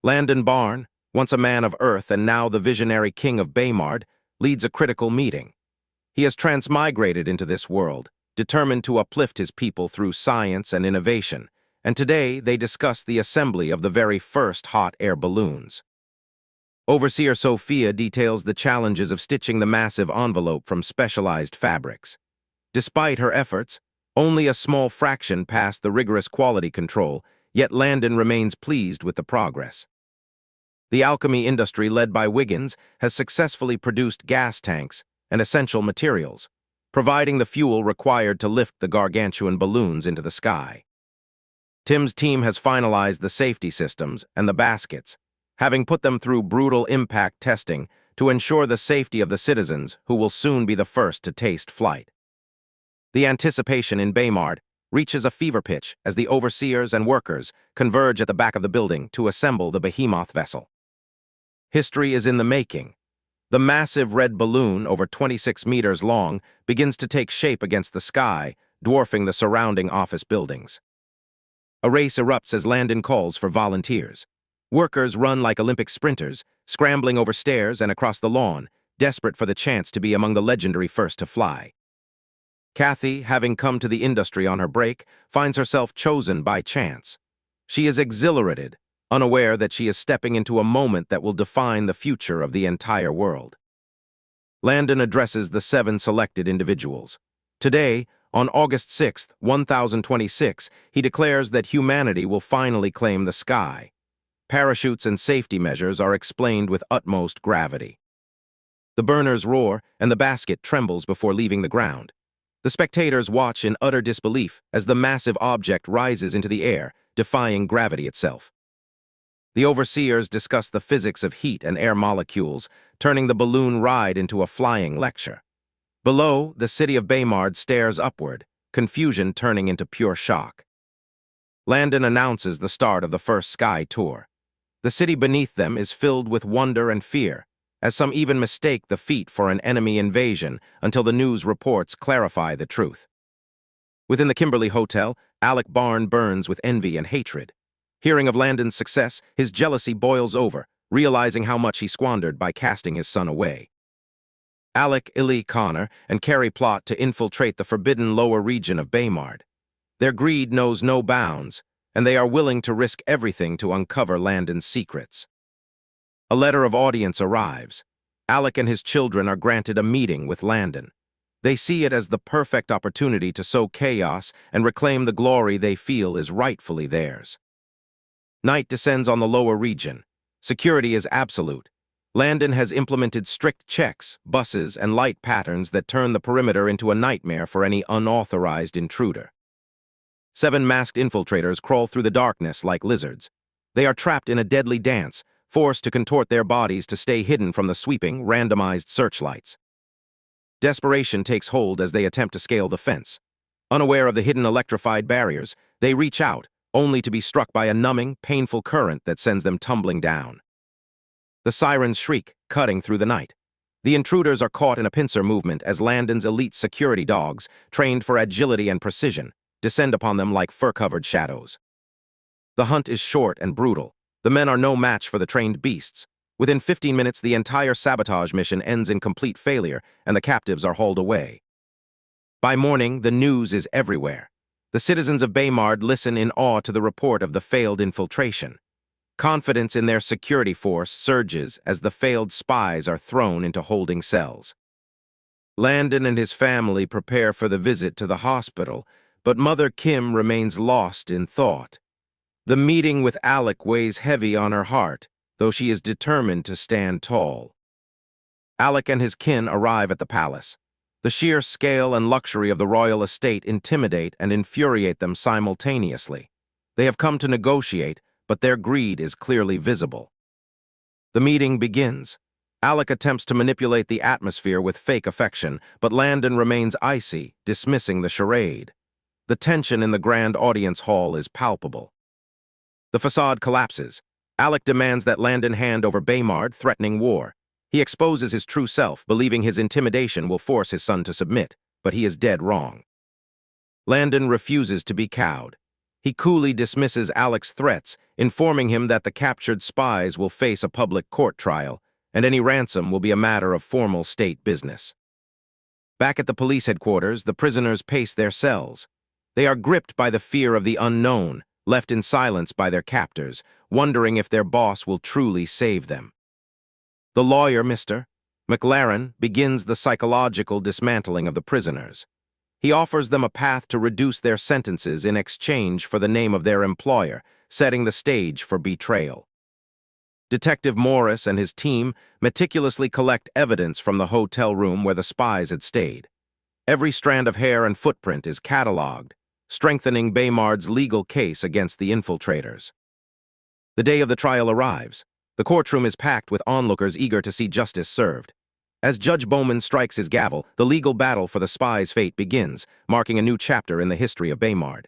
Landon Barn, once a man of earth and now the visionary king of Baymard, leads a critical meeting. He has transmigrated into this world, determined to uplift his people through science and innovation, and today they discuss the assembly of the very first hot air balloons. Overseer Sophia details the challenges of stitching the massive envelope from specialized fabrics. Despite her efforts, only a small fraction passed the rigorous quality control, yet Landon remains pleased with the progress. The alchemy industry led by Wiggins has successfully produced gas tanks and essential materials, providing the fuel required to lift the gargantuan balloons into the sky. Tim's team has finalized the safety systems and the baskets, having put them through brutal impact testing to ensure the safety of the citizens who will soon be the first to taste flight. The anticipation in Baymard reaches a fever pitch as the overseers and workers converge at the back of the building to assemble the behemoth vessel. History is in the making. The massive red balloon, over 26 meters long, begins to take shape against the sky, dwarfing the surrounding office buildings. A race erupts as Landon calls for volunteers. Workers run like Olympic sprinters, scrambling over stairs and across the lawn, desperate for the chance to be among the legendary first to fly. Kathy, having come to the industry on her break, finds herself chosen by chance. She is exhilarated, unaware that she is stepping into a moment that will define the future of the entire world. Landon addresses the 7 selected individuals. Today, on August 6, 1026, he declares that humanity will finally claim the sky. Parachutes and safety measures are explained with utmost gravity. The burners roar and the basket trembles before leaving the ground. The spectators watch in utter disbelief as the massive object rises into the air, defying gravity itself. The overseers discuss the physics of heat and air molecules, turning the balloon ride into a flying lecture. Below, the city of Baymard stares upward, confusion turning into pure shock. Landon announces the start of the first sky tour. The city beneath them is filled with wonder and fear, as some even mistake the feat for an enemy invasion until the news reports clarify the truth. Within the Kimberly Hotel, Alec Barn burns with envy and hatred. Hearing of Landon's success, his jealousy boils over, realizing how much he squandered by casting his son away. Alec, Connor, and Carrie plot to infiltrate the forbidden lower region of Baymard. Their greed knows no bounds, and they are willing to risk everything to uncover Landon's secrets. A letter of audience arrives. Alec and his children are granted a meeting with Landon. They see it as the perfect opportunity to sow chaos and reclaim the glory they feel is rightfully theirs. Night descends on the lower region. Security is absolute. Landon has implemented strict checks, buses, and light patterns that turn the perimeter into a nightmare for any unauthorized intruder. 7 masked infiltrators crawl through the darkness like lizards. They are trapped in a deadly dance, forced to contort their bodies to stay hidden from the sweeping, randomized searchlights. Desperation takes hold as they attempt to scale the fence. Unaware of the hidden electrified barriers, they reach out, only to be struck by a numbing, painful current that sends them tumbling down. The sirens shriek, cutting through the night. The intruders are caught in a pincer movement as Landon's elite security dogs, trained for agility and precision, descend upon them like fur-covered shadows. The hunt is short and brutal. The men are no match for the trained beasts. Within 15 minutes, the entire sabotage mission ends in complete failure, and the captives are hauled away. By morning, the news is everywhere. The citizens of Baymard listen in awe to the report of the failed infiltration. Confidence in their security force surges as the failed spies are thrown into holding cells. Landon and his family prepare for the visit to the hospital, but Mother Kim remains lost in thought. The meeting with Alec weighs heavy on her heart, though she is determined to stand tall. Alec and his kin arrive at the palace. The sheer scale and luxury of the royal estate intimidate and infuriate them simultaneously. They have come to negotiate, but their greed is clearly visible. The meeting begins. Alec attempts to manipulate the atmosphere with fake affection, but Landon remains icy, dismissing the charade. The tension in the grand audience hall is palpable. The facade collapses. Alec demands that Landon hand over Baymard, threatening war. He exposes his true self, believing his intimidation will force his son to submit, but he is dead wrong. Landon refuses to be cowed. He coolly dismisses Alec's threats, informing him that the captured spies will face a public court trial, and any ransom will be a matter of formal state business. Back at the police headquarters, the prisoners pace their cells. They are gripped by the fear of the unknown, left in silence by their captors, wondering if their boss will truly save them. The lawyer, Mr. McLaren, begins the psychological dismantling of the prisoners. He offers them a path to reduce their sentences in exchange for the name of their employer, setting the stage for betrayal. Detective Morris and his team meticulously collect evidence from the hotel room where the spies had stayed. Every strand of hair and footprint is catalogued, strengthening Baymard's legal case against the infiltrators. The day of the trial arrives. The courtroom is packed with onlookers eager to see justice served. As Judge Bowman strikes his gavel, the legal battle for the spies' fate begins, marking a new chapter in the history of Baymard.